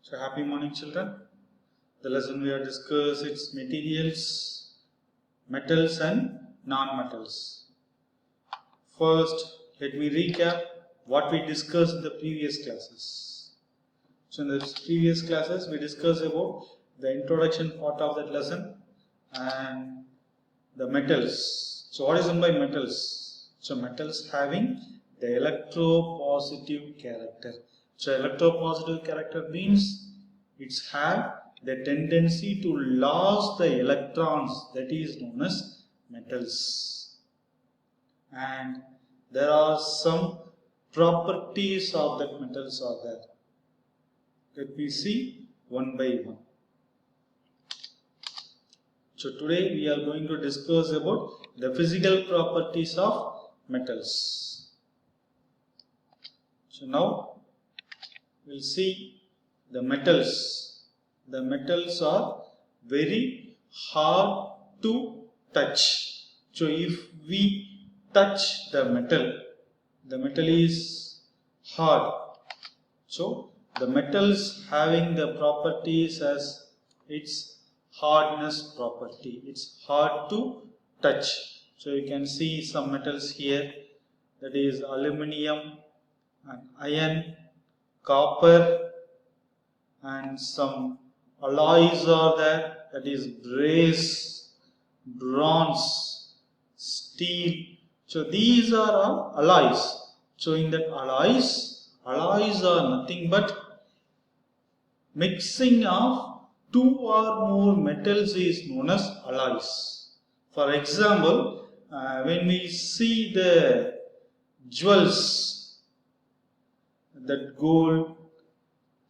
So happy morning children. The lesson we have discussed its materials, metals and non-metals. First, let me recap what we discussed in the previous classes. So in the previous classes we discussed about the introduction part of that lesson and the metals. So what is meant by metals? So metals having the electropositive character. So electropositive character means it's have the tendency to lose the electrons, that is known as metals. And there are some properties of that metals are there. Let me see one by one. So today we are going to discuss about the physical properties of metals. So now we'll see the metals. The metals are very hard to touch. So if we touch the metal is hard. So the metals having the properties as its hardness property. It's hard to touch. So you can see some metals here, that is aluminium and iron, copper, and some alloys are there, that is brass, bronze, steel. So these are all alloys. So in that alloys are nothing but mixing of two or more metals is known as alloys. For example, when we see the jewels, that gold,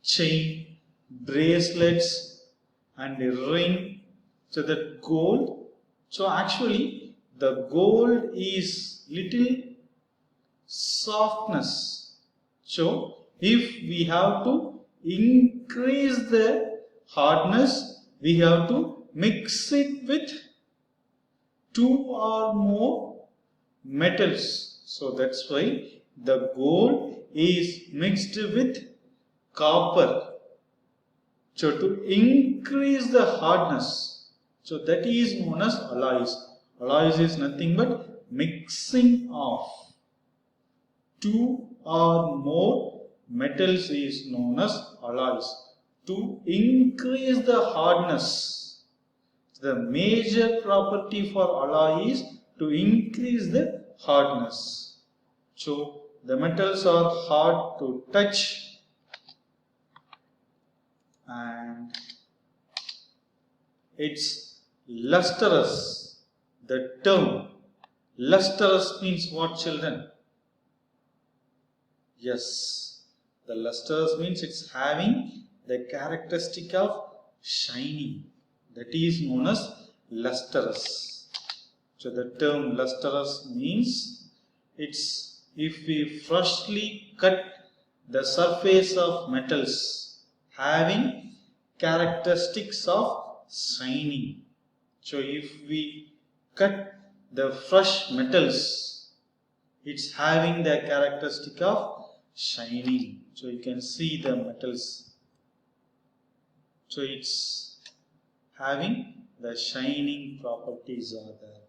chain, bracelets and a ring, so that gold, so actually the gold is little softness. So if we have to increase the hardness, we have to mix it with two or more metals. So that's why the gold is mixed with copper. So to increase the hardness, so that is known as alloys. Alloys is nothing but mixing of two or more metals is known as alloys. To increase the hardness, the major property for alloy is to increase the hardness. So the metals are hard to touch and it's lustrous. The term lustrous means what, children? Yes, the lustrous means it's having the characteristic of shining, that is known as lustrous. So the term lustrous means it's if we freshly cut the surface of metals having characteristics of shining. So if we cut the fresh metals, it's having the characteristic of shining. So you can see the metals. So it's having the shining properties are there.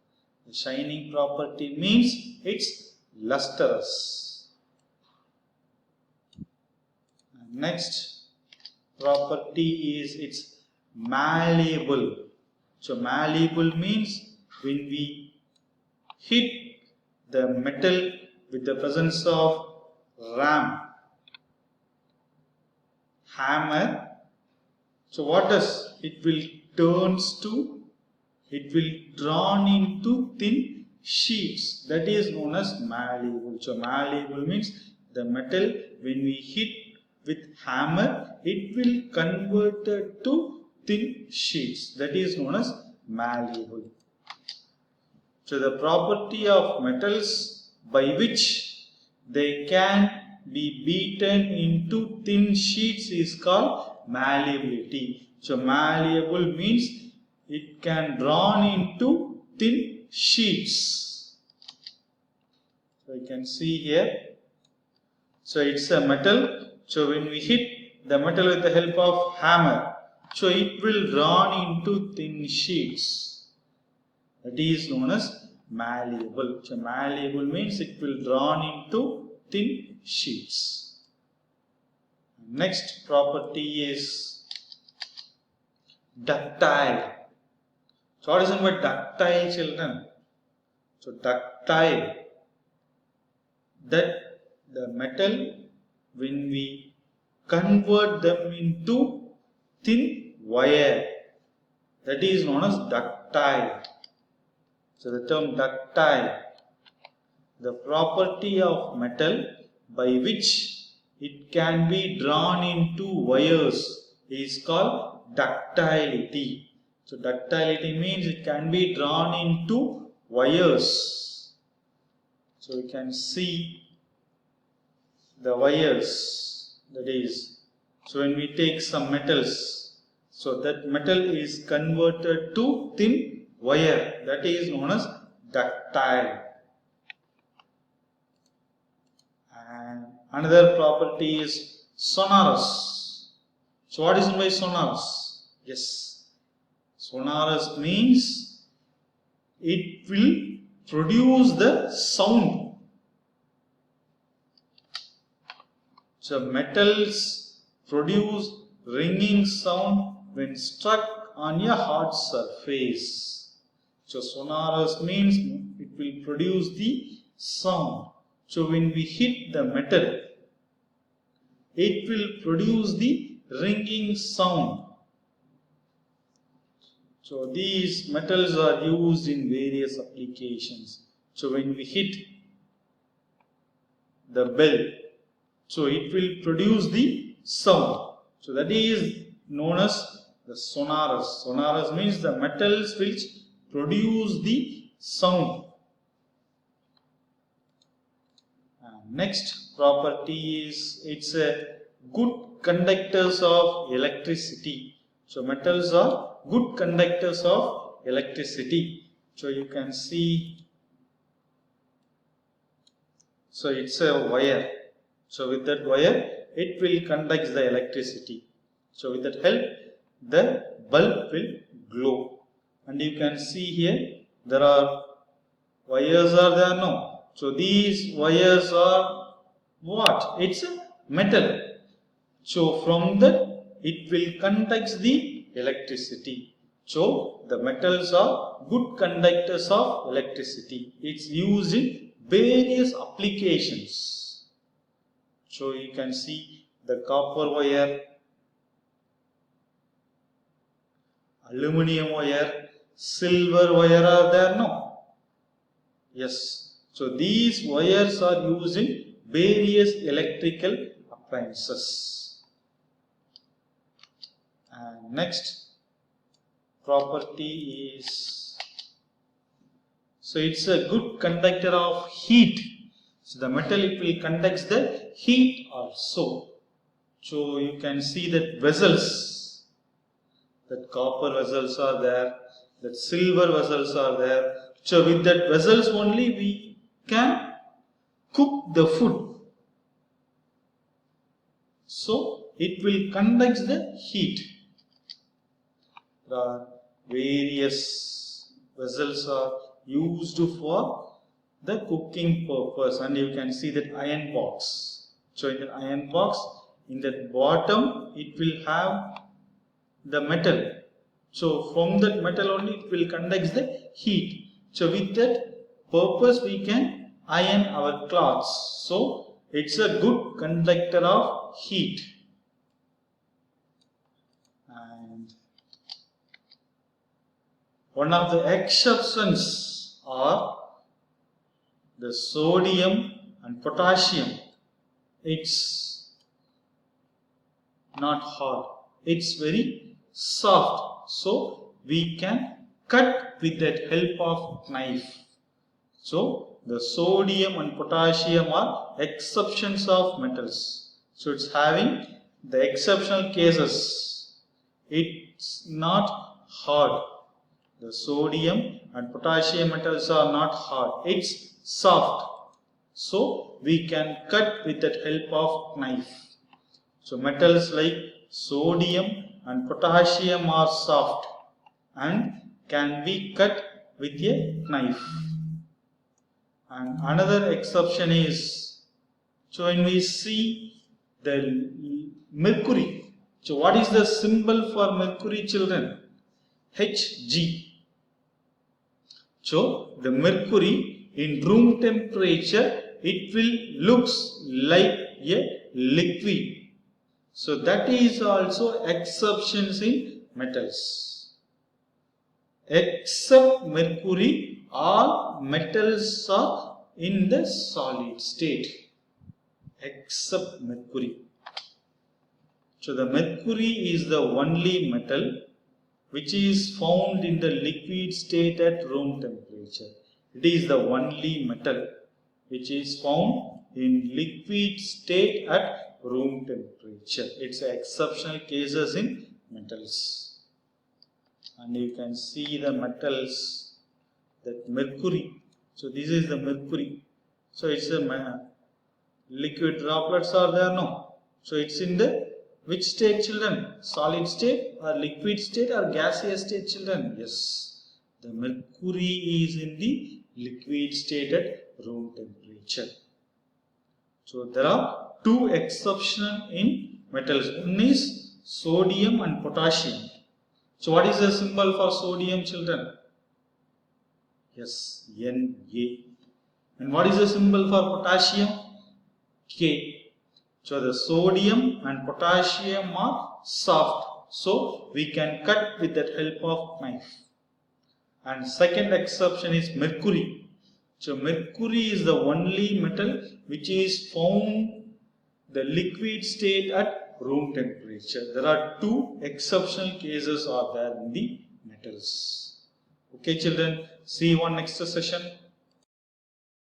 The shining property means it's lustrous. And next property is it's malleable. So malleable means when we hit the metal with the presence of hammer, so what does it will turns to? It will drawn into thin sheets, that is known as malleable. So malleable means the metal when we hit with hammer, it will convert to thin sheets, that is known as malleable. So the property of metals by which they can be beaten into thin sheets is called malleability. So malleable means it can drawn into thin sheets. So you can see here. So it's a metal. So when we hit the metal with the help of hammer. So it will drawn into thin sheets. That is known as malleable. So malleable means it will drawn into thin sheets. Next property is ductile. So what is it by ductile, children? So ductile, that the metal, when we convert them into thin wire, that is known as ductile. So the term ductile, the property of metal by which it can be drawn into wires is called ductility. So ductility means it can be drawn into wires. So you can see the wires, that is, so when we take some metals, so that metal is converted to thin wire, that is known as ductile. And another property is sonorous. So what is meant by sonorous? Yes, sonorous means it will produce the sound. So metals produce ringing sound when struck on a hard surface. So sonorous means it will produce the sound. So when we hit the metal, it will produce the ringing sound. So these metals are used in various applications. So when we hit the bell, so it will produce the sound. So that is known as the sonorous. Sonorous means the metals which produce the sound. Next property is it's a good conductors of electricity. So metals are good conductors of electricity. So you can see, so it's a wire. So with that wire, it will conduct the electricity. So with that help, the bulb will glow. And you can see here, there are wires are there, no. So these wires are what? It's a metal. So from that, it will conduct the electricity. So the metals are good conductors of electricity. It's used in various applications. So you can see the copper wire, aluminum wire, silver wire are there, no? Yes. So these wires are used in various electrical appliances. And next property is, so it's a good conductor of heat. So the metal, it will conduct the heat also. So you can see that vessels, that copper vessels are there, that silver vessels are there. So with that vessels only we can cook the food. So it will conduct the heat. There are various vessels are used for the cooking purpose, and you can see that iron box. So in the iron box, in the bottom, it will have the metal. So from that metal only it will conduct the heat. So with that purpose we can iron our clothes. So it's a good conductor of heat. And one of the exceptions are the sodium and potassium. It's not hard, it's very soft, so we can cut with that help of knife. So the sodium and potassium are exceptions of metals. So it's having the exceptional cases. It's not hard. The sodium and potassium metals are not hard, it's soft. So we can cut with that help of knife. So metals like sodium and potassium are soft and can be cut with a knife. And another exception is, so when we see the mercury, so what is the symbol for mercury, children? Hg. So the mercury in room temperature, it will looks like a liquid. So that is also exceptions in metals. Except mercury, all metals are in the solid state. Except mercury. So the mercury is the only metal which is found in the liquid state at room temperature. It is the only metal which is found in liquid state at room temperature. It's exceptional cases in metals. And you can see the metals, that mercury. So this is the mercury. So it's a liquid droplets are there, no? So it's in the which state, children? Solid state or liquid state or gaseous state, children? Yes. The mercury is in the liquid state at room temperature. So there are two exceptions in metals. One is sodium and potassium. So what is the symbol for sodium, children? Yes, Na. And what is the symbol for potassium? K. So the sodium and potassium are soft. So we can cut with the help of knife. And second exception is mercury. So mercury is the only metal which is found the liquid state at room temperature. There are two exceptional cases are there in the metals. Okay, children, see you on next session.